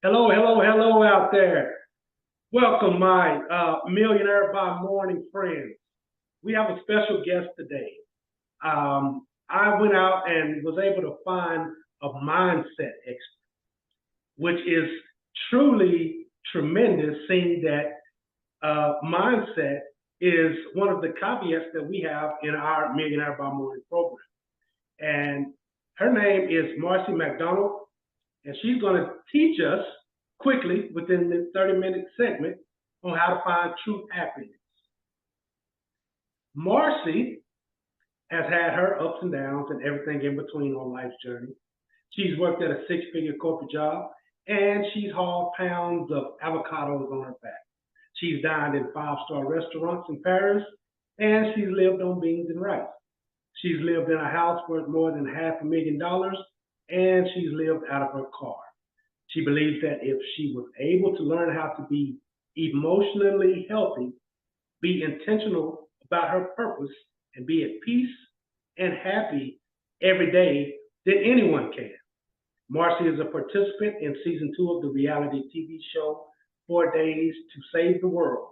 Hello, hello, hello out there. Welcome, my Millionaire by Morning friends. We have a special guest today. I went out and was able to find a mindset expert, which is truly tremendous, seeing that mindset is one of the caveats that we have in our Millionaire by Morning program. And her name is Marcy McDonald, and she's going to teach us quickly within the 30-minute segment on how to find true happiness. Marcy has had her ups and downs and everything in between on life's journey. She's worked at a six-figure corporate job, and she's hauled pounds of avocados on her back. She's dined in five-star restaurants in Paris, and she's lived on beans and rice. She's lived in a house worth more than $500,000, and she's lived out of her car. She believes that if she was able to learn how to be emotionally healthy, be intentional about her purpose, and be at peace and happy every day, then anyone can. Marcy is a participant in season 2 of the reality TV show 4 Days to Save the World,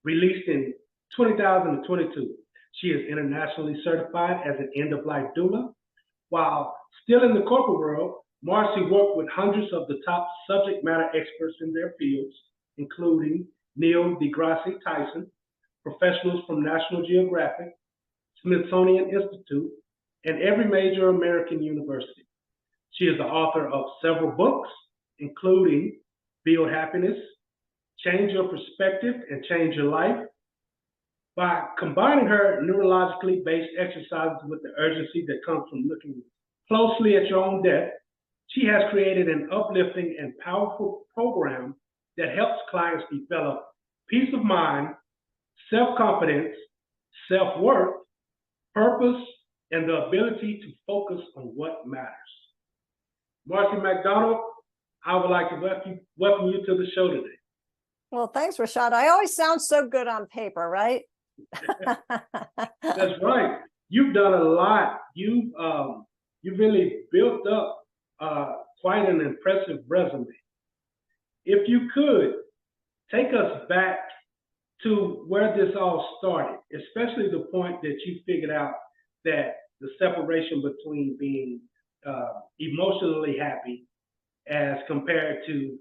released in 2022. She is internationally certified as an end-of-life doula. While still in the corporate world, Marcy worked with hundreds of the top subject matter experts in their fields, including Neil deGrasse Tyson, professionals from National Geographic, Smithsonian Institute, and every major American university. She is the author of several books, including Build Happiness, Change Your Perspective and Change Your Life. By combining her neurologically based exercises with the urgency that comes from looking closely at your own death, she has created an uplifting and powerful program that helps clients develop peace of mind, self-confidence, self-worth, purpose, and the ability to focus on what matters. Marcy McDonald, I would like to welcome you to the show today. Well, thanks, Rashad. I always sound so good on paper, right? That's right. You've done a lot. You've really built up quite an impressive resume. If you could take us back to where this all started, especially the point that you figured out that the separation between being emotionally happy as compared to,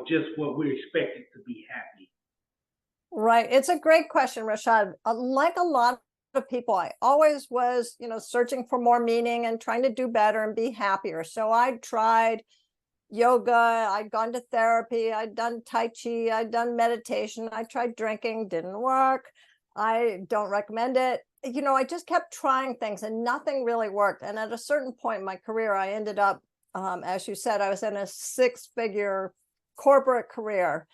just what we're expected to be happy. Right. It's a great question, Rashad. Like a lot of people, I always was, searching for more meaning and trying to do better and be happier. So I tried yoga, I'd gone to therapy, I'd done Tai Chi, I'd done meditation, I tried drinking, didn't work. I don't recommend it. I just kept trying things and nothing really worked. And at a certain point in my career, I ended up, as you said, I was in a six-figure corporate career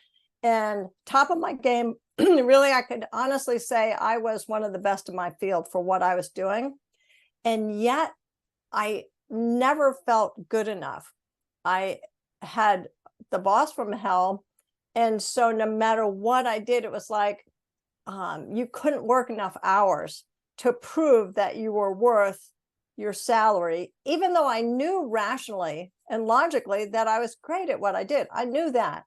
and top of my game. Really, I could honestly say I was one of the best in my field for what I was doing. And yet I never felt good enough. I had the boss from hell. And so no matter what I did, it was like you couldn't work enough hours to prove that you were worth your salary, even though I knew rationally and logically that I was great at what I did. I knew that.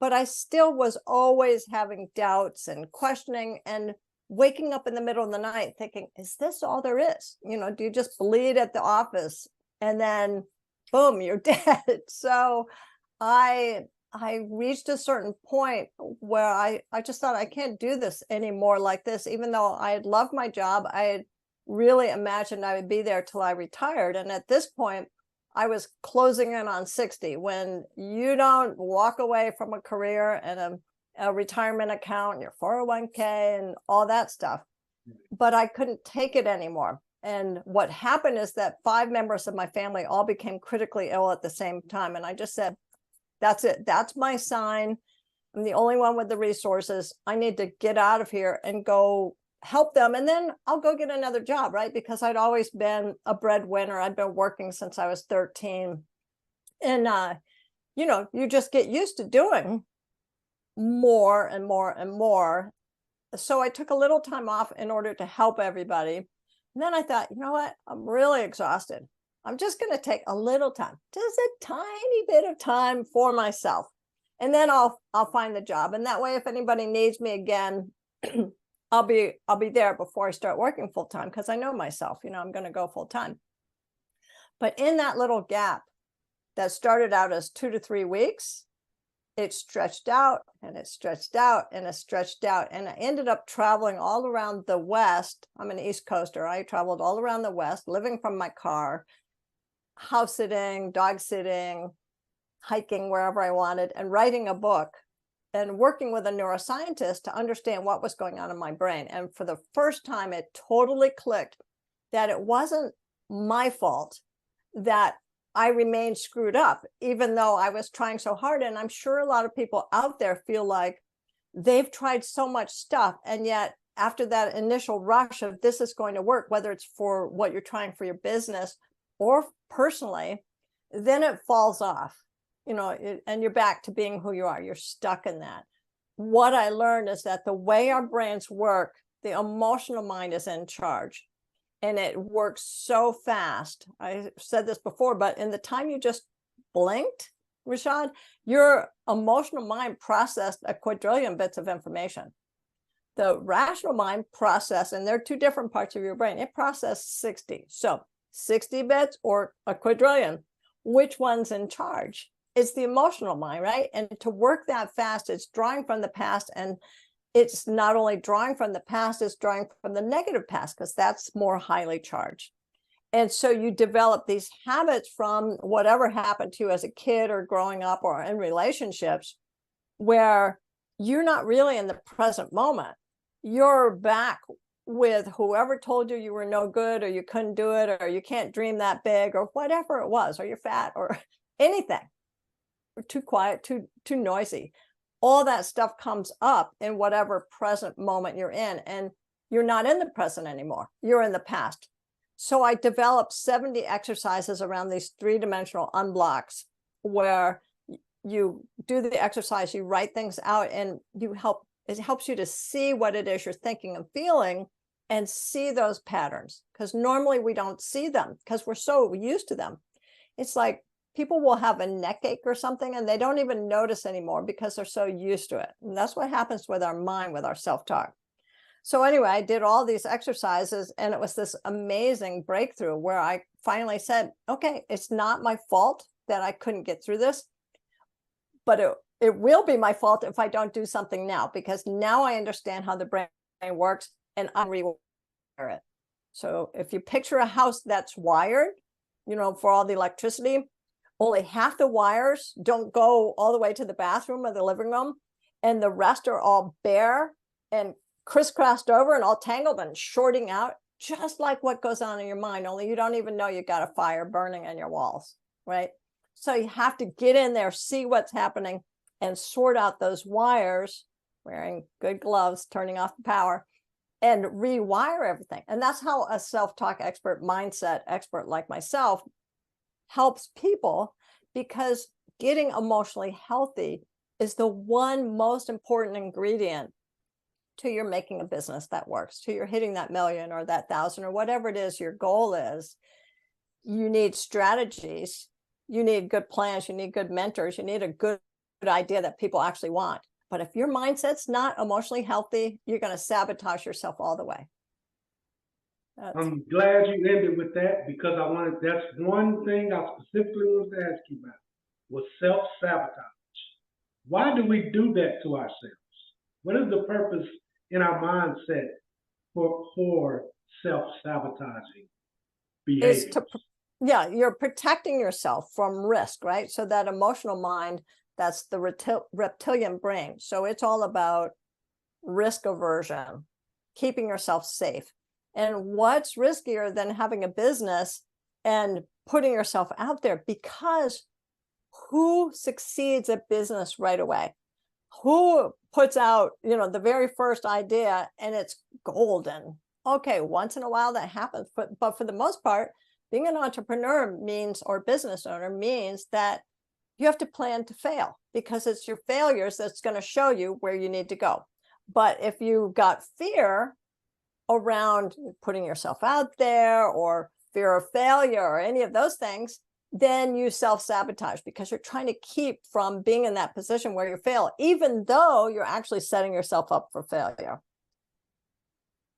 But I still was always having doubts and questioning and waking up in the middle of the night thinking, is this all there is? Do you just bleed at the office and then boom, you're dead? So I reached a certain point where I just thought I can't do this anymore like this. Even though I had loved my job, I had really imagined I would be there till I retired. And at this point, I was closing in on 60. When you don't walk away from a career and a retirement account and your 401k and all that stuff. But I couldn't take it anymore. And what happened is that 5 members of my family all became critically ill at the same time. And I just said, that's it. That's my sign. I'm the only one with the resources. I need to get out of here and go help them. And then I'll go get another job, right? Because I'd always been a breadwinner. I'd been working since I was 13. And, you just get used to doing more and more and more. So I took a little time off in order to help everybody. And then I thought, you know what? I'm really exhausted. I'm just going to take a little time, just a tiny bit of time for myself. And then I'll find the job. And that way, if anybody needs me again, I'll be there before I start working full time, because I know myself, I'm going to go full time. But in that little gap that started out as 2 to 3 weeks, it stretched out and it stretched out and it stretched out. And I ended up traveling all around the West. I'm an East Coaster. I traveled all around the West, living from my car, house sitting, dog sitting, hiking wherever I wanted, and writing a book and working with a neuroscientist to understand what was going on in my brain. And for the first time, it totally clicked that it wasn't my fault that I remained screwed up, even though I was trying so hard. And I'm sure a lot of people out there feel like they've tried so much stuff, and yet after that initial rush of this is going to work, whether it's for what you're trying for your business or personally, then it falls off, and you're back to being who you are. You're stuck in that. What I learned is that the way our brains work, the emotional mind is in charge. And it works so fast. I said this before, but in the time you just blinked, Rashad, your emotional mind processed a quadrillion bits of information. The rational mind processed, and there are 2 different parts of your brain, it processed 60. So 60 bits or a quadrillion, which one's in charge? It's the emotional mind, right? And to work that fast, it's drawing from the past, and it's not only drawing from the past, it's drawing from the negative past, because that's more highly charged. And so you develop these habits from whatever happened to you as a kid or growing up or in relationships, where you're not really in the present moment. You're back with whoever told you you were no good, or you couldn't do it, or you can't dream that big, or whatever it was, or you're fat, or anything, or too quiet, too noisy. All that stuff comes up in whatever present moment you're in, and you're not in the present anymore. You're in the past. So I developed 70 exercises around these 3-dimensional unblocks, where you do the exercise, you write things out, and it helps you to see what it is you're thinking and feeling, and see those patterns, because normally we don't see them because we're so used to them. It's like people will have a neck ache or something, and they don't even notice anymore because they're so used to it. And that's what happens with our mind, with our self-talk. So anyway, I did all these exercises, and it was this amazing breakthrough where I finally said, okay, it's not my fault that I couldn't get through this, but it will be my fault if I don't do something now, because now I understand how the brain works, and I rewire it. So if you picture a house that's wired, for all the electricity, only half the wires don't go all the way to the bathroom or the living room, and the rest are all bare and crisscrossed over and all tangled and shorting out, just like what goes on in your mind, only you don't even know you got a fire burning in your walls, right? So you have to get in there, see what's happening, and sort out those wires, wearing good gloves, turning off the power, and rewire everything. And that's how a self-talk expert, mindset expert like myself, helps people, because getting emotionally healthy is the one most important ingredient to your making a business that works, to your hitting that million or that 1,000 or whatever it is your goal is. You need strategies, you need good plans, you need good mentors, you need a good idea that people actually want. But if your mindset's not emotionally healthy, you're going to sabotage yourself all the way. I'm glad you ended with that, because that's one thing I specifically wanted to ask you about, was self-sabotage. Why do we do that to ourselves? What is the purpose in our mindset for self-sabotaging behavior? You're protecting yourself from risk, right? So that emotional mind, that's the reptilian brain. So it's all about risk aversion, keeping yourself safe. And what's riskier than having a business and putting yourself out there? Because who succeeds at business right away? Who puts out, the very first idea and it's golden? Okay, once in a while that happens, but for the most part, being an entrepreneur means, or business owner means, that you have to plan to fail, because it's your failures that's going to show you where you need to go. But if you got fear around putting yourself out there, or fear of failure or any of those things, then you self-sabotage because you're trying to keep from being in that position where you fail, even though you're actually setting yourself up for failure.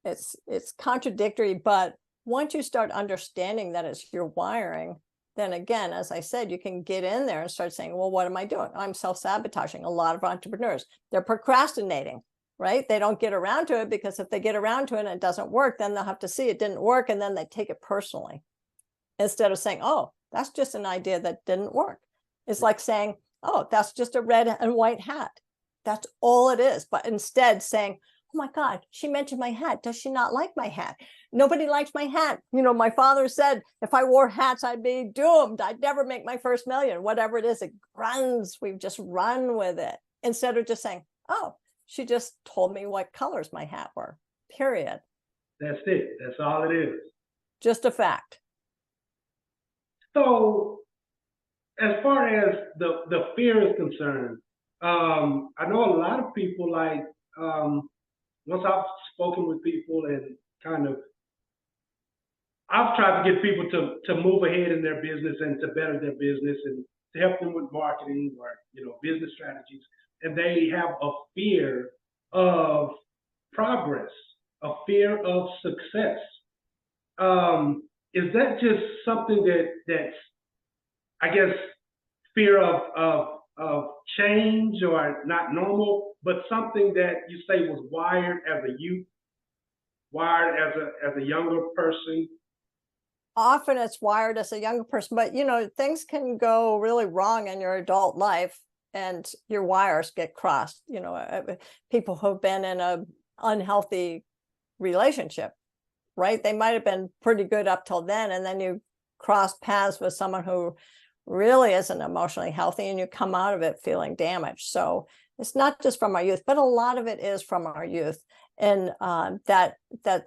It's contradictory, but once you start understanding that it's your wiring, then again, as I said, you can get in there and start saying, well, what am I doing? I'm self-sabotaging. A lot of entrepreneurs, they're procrastinating, right? They don't get around to it because if they get around to it and it doesn't work, then they'll have to see it didn't work. And then they take it personally instead of saying, oh, that's just an idea that didn't work. It's like saying, oh, that's just a red and white hat. That's all it is. But instead saying, oh my God, she mentioned my hat. Does she not like my hat? Nobody likes my hat. You know, my father said, if I wore hats, I'd be doomed. I'd never make my first million. Whatever it is, it runs. We've just run with it instead of just saying, oh, she just told me what colors my hat were, period. That's it. That's all it is. Just a fact. So as far as the fear is concerned, I know a lot of people once I've spoken with people and kind of, I've tried to get people to move ahead in their business and to better their business and to help them with marketing or, business strategies. And they have a fear of progress, a fear of success. Is that just something that's, I guess, fear of change or not normal, but something that you say was wired as a youth, wired as a younger person? Often it's wired as a younger person, but things can go really wrong in your adult life and your wires get crossed. People who've been in a unhealthy relationship, right? They might have been pretty good up till then, and then you cross paths with someone who really isn't emotionally healthy and you come out of it feeling damaged. So it's not just from our youth, but a lot of it is from our youth. And that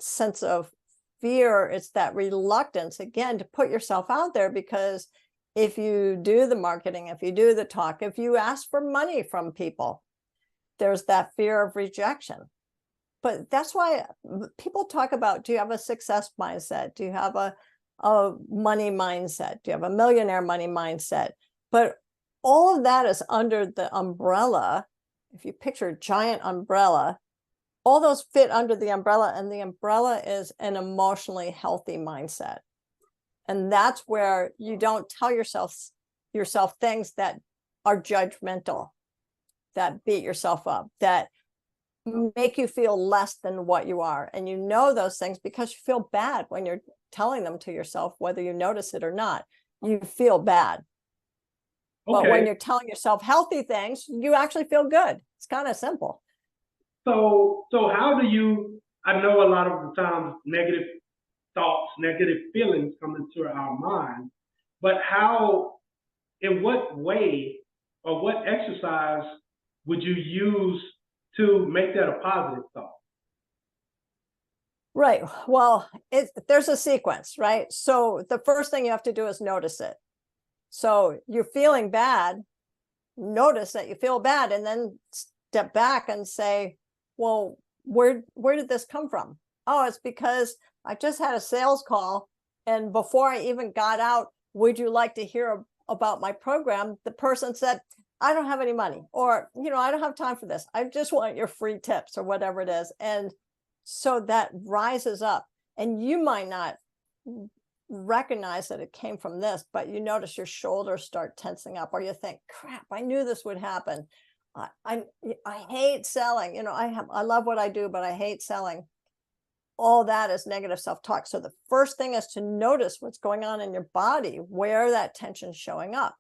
sense of fear, it's that reluctance, again, to put yourself out there, because if you do the marketing, if you do the talk, if you ask for money from people, there's that fear of rejection. But that's why people talk about, do you have a success mindset? Do you have a money mindset? Do you have a millionaire money mindset? But all of that is under the umbrella. If you picture a giant umbrella, all those fit under the umbrella, and the umbrella is an emotionally healthy mindset. And that's where you don't tell yourself things that are judgmental, that beat yourself up, that make you feel less than what you are. And you know those things because you feel bad when you're telling them to yourself, whether you notice it or not. You feel bad. Okay. But when you're telling yourself healthy things, you actually feel good. It's kind of simple. So how do you, I know a lot of the times negative thoughts, negative feelings come into our mind, but in what way or what exercise would you use to make that a positive thought? Right. Well, there's a sequence, right? So the first thing you have to do is notice it. So you're feeling bad, notice that you feel bad, and then step back and say, well, where did this come from? Oh, it's because I just had a sales call, and before I even got out, would you like to hear about my program? The person said, I don't have any money, or, I don't have time for this. I just want your free tips or whatever it is. And so that rises up, and you might not recognize that it came from this, but you notice your shoulders start tensing up, or you think, crap, I knew this would happen. I hate selling. I love what I do, but I hate selling. All that is negative self-talk. So the first thing is to notice what's going on in your body, where that tension's showing up.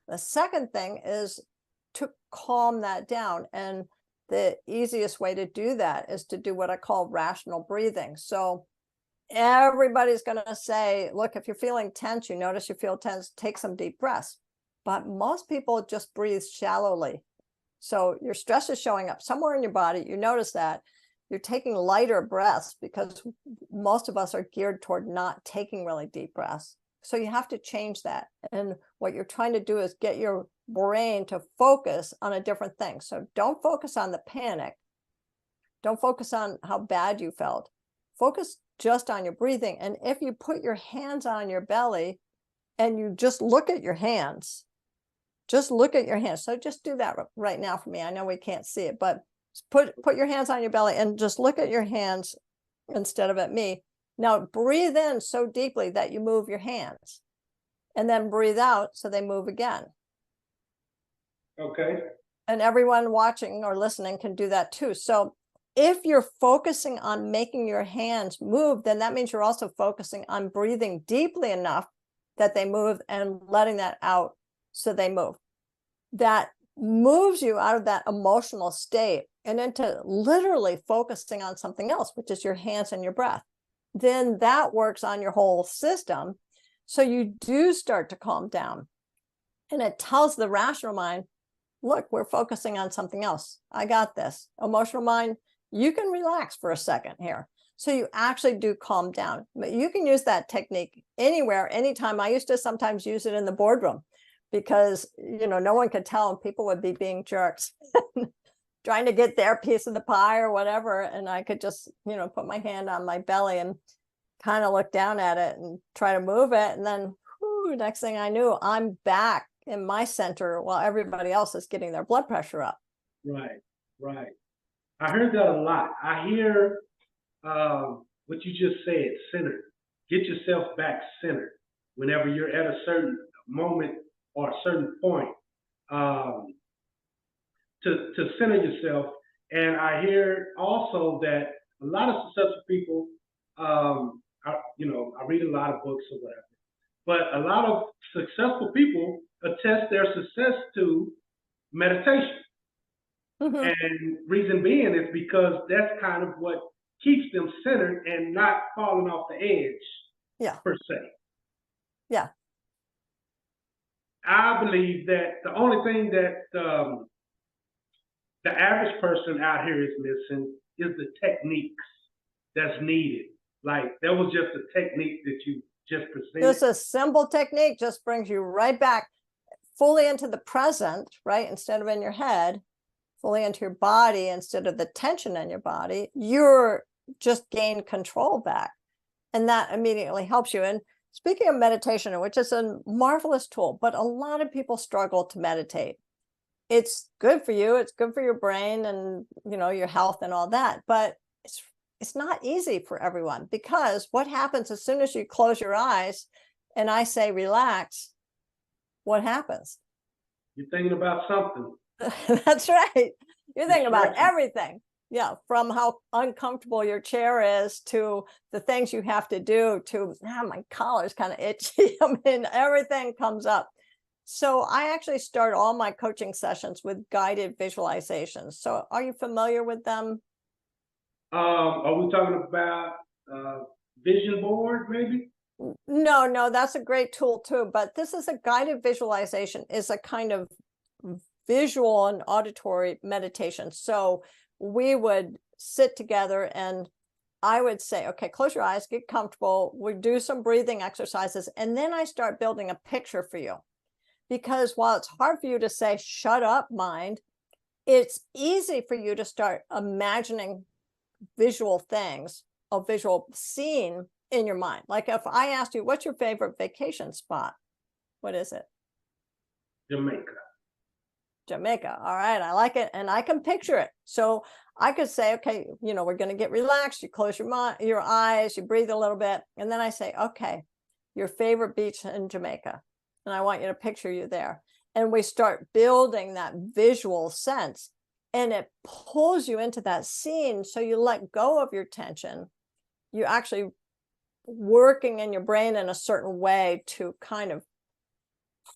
The second thing is to calm that down. And the easiest way to do that is to do what I call rational breathing. So everybody's going to say, look, if you're feeling tense, you notice you feel tense, take some deep breaths. But most people just breathe shallowly. So your stress is showing up somewhere in your body. You notice that you're taking lighter breaths because most of us are geared toward not taking really deep breaths. So you have to change that. And what you're trying to do is get your brain to focus on a different thing. So don't focus on the panic. Don't focus on how bad you felt. focus just on your breathing. And if you put your hands on your belly and you just look at your hands, just look at your hands. So just do that right now for me. I know we can't see it, but put your hands on your belly and just look at your hands instead of at me. Now breathe in so deeply that you move your hands, and then breathe out so they move again. Okay. And everyone watching or listening can do that too. So if you're focusing on making your hands move, then that means you're also focusing on breathing deeply enough that they move and letting that out so they move. That moves you out of that emotional state and into literally focusing on something else, which is your hands and your breath. Then that works on your whole system. So you do start to calm down. And it tells the rational mind, look, we're focusing on something else. I got this. Emotional mind, you can relax for a second here. So you actually do calm down. But you can use that technique anywhere, anytime. I used to sometimes use it in the boardroom because, no one could tell and people would be being jerks, trying to get their piece of the pie or whatever. And I could just, put my hand on my belly and kind of look down at it and try to move it. And then next thing I knew, I'm back in my center while everybody else is getting their blood pressure up. Right, right. I heard that a lot. I hear what you just said, centered. Get yourself back centered whenever you're at a certain moment or a certain point, to center yourself. And I hear also that a lot of successful people, I read a lot of books or whatever, but a lot of successful people attest their success to meditation. Mm-hmm. And reason being is because that's kind of what keeps them centered and not falling off the edge, per se. Yeah. I believe that the only thing that the average person out here is missing is the techniques that's needed. Like, that was just a technique that you just presented. Just a simple technique just brings you right back fully into the present, right? Instead of in your head, fully into your body instead of the tension in your body. You're just gain control back. And that immediately helps you. And speaking of meditation, which is a marvelous tool, but a lot of people struggle to meditate. It's good for you. It's good for your brain and, your health and all that. But it's not easy for everyone, because what happens as soon as you close your eyes and I say, relax, what happens? You're thinking about something. That's right. You're thinking about everything. Yeah. From how uncomfortable your chair is to the things you have to do to, my collar's kind of itchy. I mean, everything comes up. So I actually start all my coaching sessions with guided visualizations. So are you familiar with them? Are we talking about vision board, maybe? No, that's a great tool too. But this is a guided visualization, is a kind of visual and auditory meditation. So we would sit together and I would say, okay, close your eyes, get comfortable. We do some breathing exercises. And then I start building a picture for you. Because while it's hard for you to say, shut up, mind, it's easy for you to start imagining visual things, a visual scene in your mind. Like if I asked you, what's your favorite vacation spot? What is it? Jamaica. All right. I like it. And I can picture it. So I could say, okay, we're going to get relaxed. You close your eyes, you breathe a little bit. And then I say, okay, your favorite beach in Jamaica. And I want you to picture you there. And we start building that visual sense, and it pulls you into that scene. So you let go of your tension. You actually working in your brain in a certain way to kind of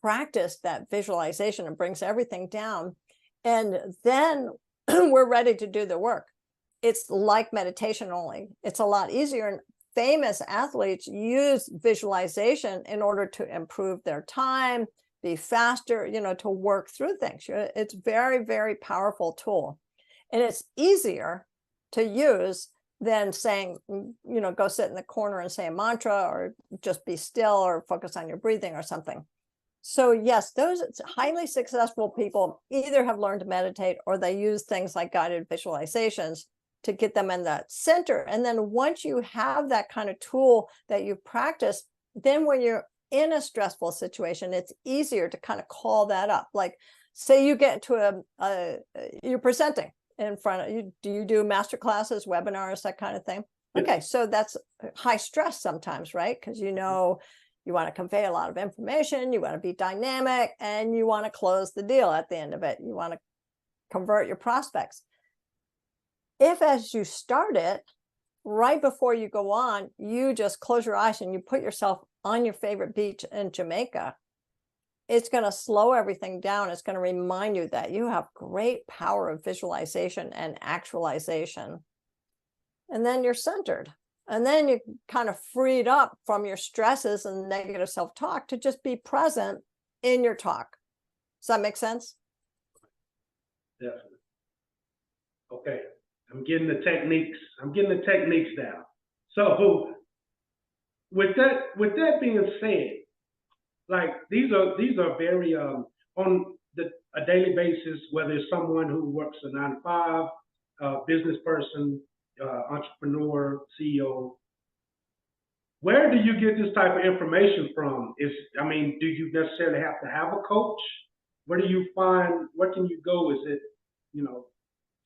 practice that visualization. It brings everything down. And then we're ready to do the work. It's like meditation, only it's a lot easier. And famous athletes use visualization in order to improve their time, be faster, to work through things. It's very, very powerful tool. And it's easier to use than saying, go sit in the corner and say a mantra, or just be still, or focus on your breathing or something. So yes, those highly successful people either have learned to meditate or they use things like guided visualizations to get them in that center. And then once you have that kind of tool that you've practiced, then when you're in a stressful situation, it's easier to kind of call that up. Like, say you get to you're presenting in front of you. Do you do master classes, webinars, that kind of thing? Okay, so that's high stress sometimes, right? Because you want to convey a lot of information, you want to be dynamic, and you want to close the deal at the end of it. You want to convert your prospects. If as you start it, right before you go on, you just close your eyes and you put yourself on your favorite beach in Jamaica, it's going to slow everything down. It's going to remind you that you have great power of visualization and actualization. And then you're centered. And then you kind of freed up from your stresses and negative self-talk to just be present in your talk. Does that make sense? Definitely. Okay. I'm getting the techniques down. So with that being said, like these are very on a daily basis, whether it's someone who works a 9 to 5, business person, entrepreneur, CEO, where do you get this type of information from? Do you necessarily have to have a coach? Where can you go? Is it,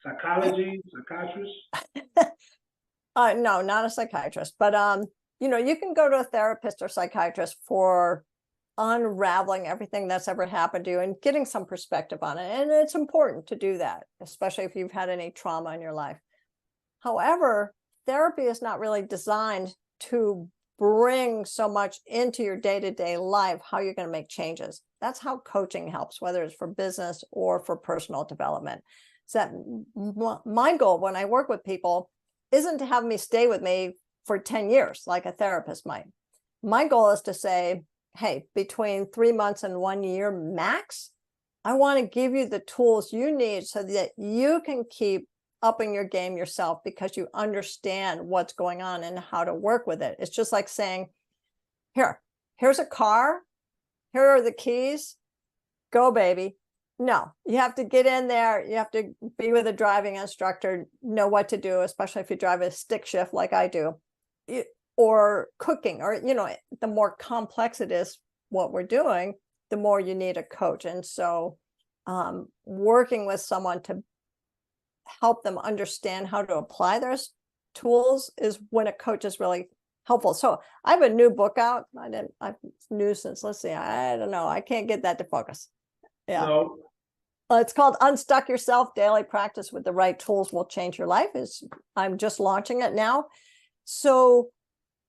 psychology, psychiatrist? No, not a psychiatrist, but you can go to a therapist or psychiatrist for unraveling everything that's ever happened to you and getting some perspective on it. And it's important to do that, especially if you've had any trauma in your life. However, therapy is not really designed to bring so much into your day-to-day life, how you're going to make changes. That's how coaching helps, whether it's for business or for personal development. So that my goal when I work with people isn't to have me stay with me for 10 years, like a therapist might. My goal is to say, hey, between 3 months and 1 year max, I want to give you the tools you need so that you can keep upping your game yourself, because you understand what's going on and how to work with it. It's just like saying, here's a car, here are the keys, go baby. No, you have to get in there. You have to be with a driving instructor, know what to do, especially if you drive a stick shift like I do, or cooking, or, the more complex it is what we're doing, the more you need a coach. And so working with someone to help them understand how to apply those tools is when a coach is really helpful. So I have a new book out. It's new since, let's see, I don't know. I can't get that to focus. Yeah. No. It's called Unstuck Yourself, Daily Practice with the Right Tools Will Change Your Life. I'm just launching it now. So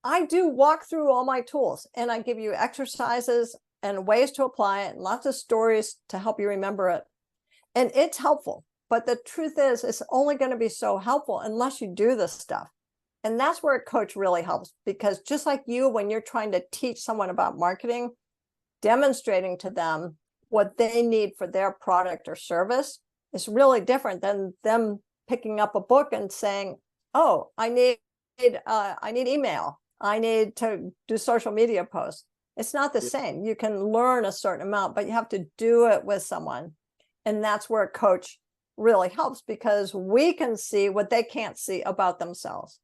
I do walk through all my tools, and I give you exercises and ways to apply it and lots of stories to help you remember it. And it's helpful. But the truth is, it's only going to be so helpful unless you do this stuff. And that's where a coach really helps, because just like you, when you're trying to teach someone about marketing, demonstrating to them what they need for their product or service is really different than them picking up a book and saying, oh, I need email. I need to do social media posts. It's not the same. You can learn a certain amount, but you have to do it with someone. And that's where a coach really helps, because we can see what they can't see about themselves,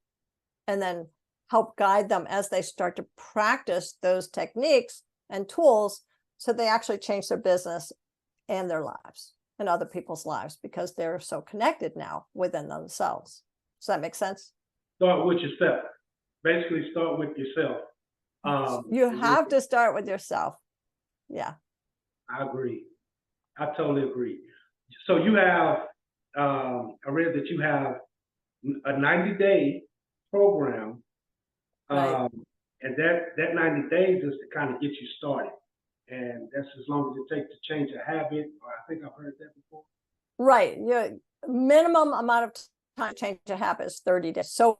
and then help guide them as they start to practice those techniques and tools, so they actually change their business and their lives and other people's lives, because they're so connected now within themselves. Does that make sense? Start with yourself. Basically, start with yourself. You have to start with yourself. Yeah. I agree. I totally agree. So you have, I read that you have a 90-day program, Right. and that 90 days is to kind of get you started. And that's as long as it takes to change a habit. I think I've heard that before. Right. Yeah. Minimum amount of time to change a habit is 30 days. So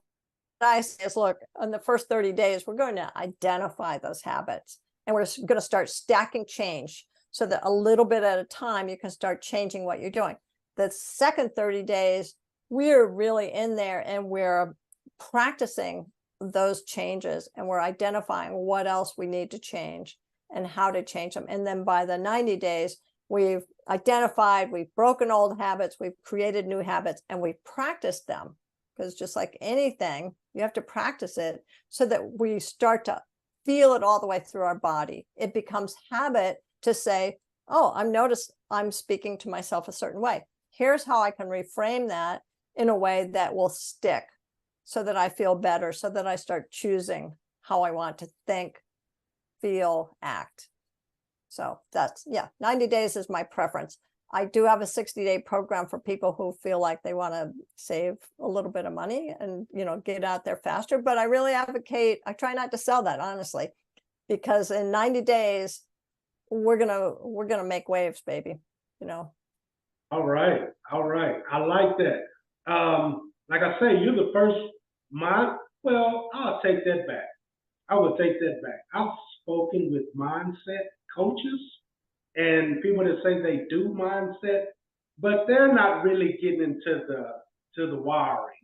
what I say is, look, in the first 30 days, we're going to identify those habits, and we're going to start stacking change, so that a little bit at a time, you can start changing what you're doing. The second 30 days, we're really in there and we're practicing those changes, and we're identifying what else we need to change and how to change them. And then by the 90 days, we've identified, we've broken old habits, we've created new habits, and we've practiced them. because just like anything, you have to practice it so that we start to feel it all the way through our body. It becomes habit to say, oh, I'm speaking to myself a certain way. Here's how I can reframe that in a way that will stick so that I feel better, so that I start choosing how I want to think, feel, act. So that's, 90 days is my preference. I do have a 60-day program for people who feel like they want to save a little bit of money and, get out there faster. But I really advocate, I try not to sell that, honestly, because in 90 days, we're gonna make waves, baby. All right. I like that. Like I say, you're the first I'll take that back. I would take that back. I've spoken with mindset coaches and people that say they do mindset, but they're not really getting into the wiring.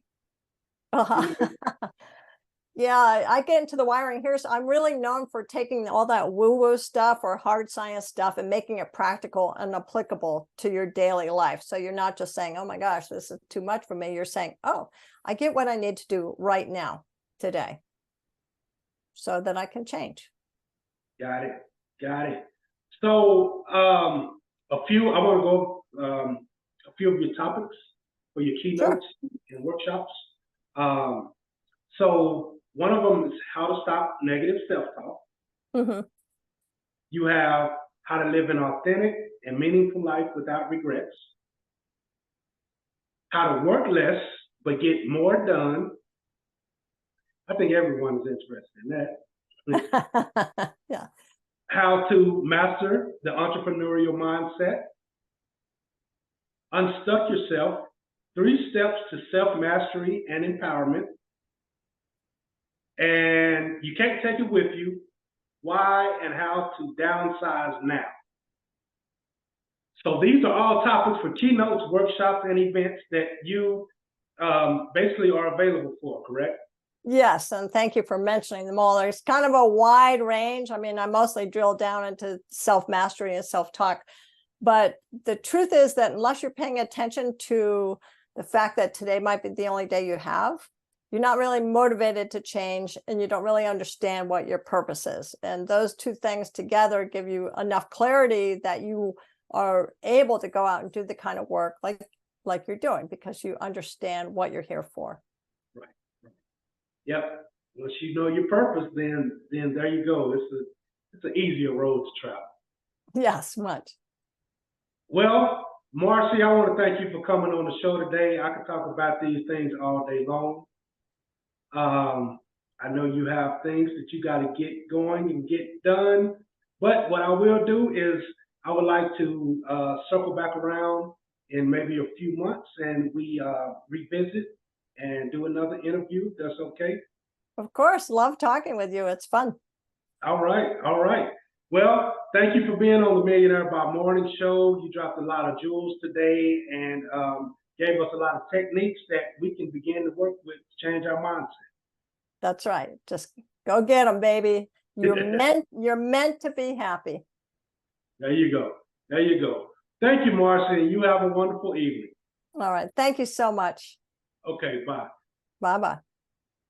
Yeah, I get into the wiring. I'm really known for taking all that woo-woo stuff or hard science stuff and making it practical and applicable to your daily life. So you're not just saying, oh my gosh, this is too much for me. You're saying, oh, I get what I need to do right now, today, so that I can change. Got it. So I want to go a few of your topics for your keynotes and workshops. So one of them is how to stop negative self-talk. Mm-hmm. You have how to live an authentic and meaningful life without regrets. How to work less but get more done. I think everyone is interested in that. Yeah. How to master the entrepreneurial mindset. Unstuck yourself. 3 steps to self-mastery and empowerment. And you can't take it with you. Why and how to downsize now. So these are all topics for keynotes, workshops, and events that you basically are available for, correct? Yes, and thank you for mentioning them all. There's kind of a wide range. I mean, I mostly drill down into self-mastery and self-talk. But the truth is that unless you're paying attention to the fact that today might be the only day you have, you're not really motivated to change, and you don't really understand what your purpose is. And those two things together give you enough clarity that you are able to go out and do the kind of work like you're doing, because you understand what you're here for. Right. Yep. Once you know your purpose, then there you go. It's an easier road to travel. Yes, much. Well, Marcy, I want to thank you for coming on the show today. I could talk about these things all day long. I know you have things that you got to get going and get done, but what I will do is I would like to circle back around in maybe a few months, and we revisit and do another interview. That's okay? Of course. Love talking with you. It's fun. All right. Well, thank you for being on the Millionaire by Morning show. You dropped a lot of jewels today and gave us a lot of techniques that we can begin to work with to change our mindset. That's right. Just go get them, baby. You're meant to be happy. There you go. Thank you, Marcy. You have a wonderful evening. All right. Thank you so much. Okay, bye. Bye-bye.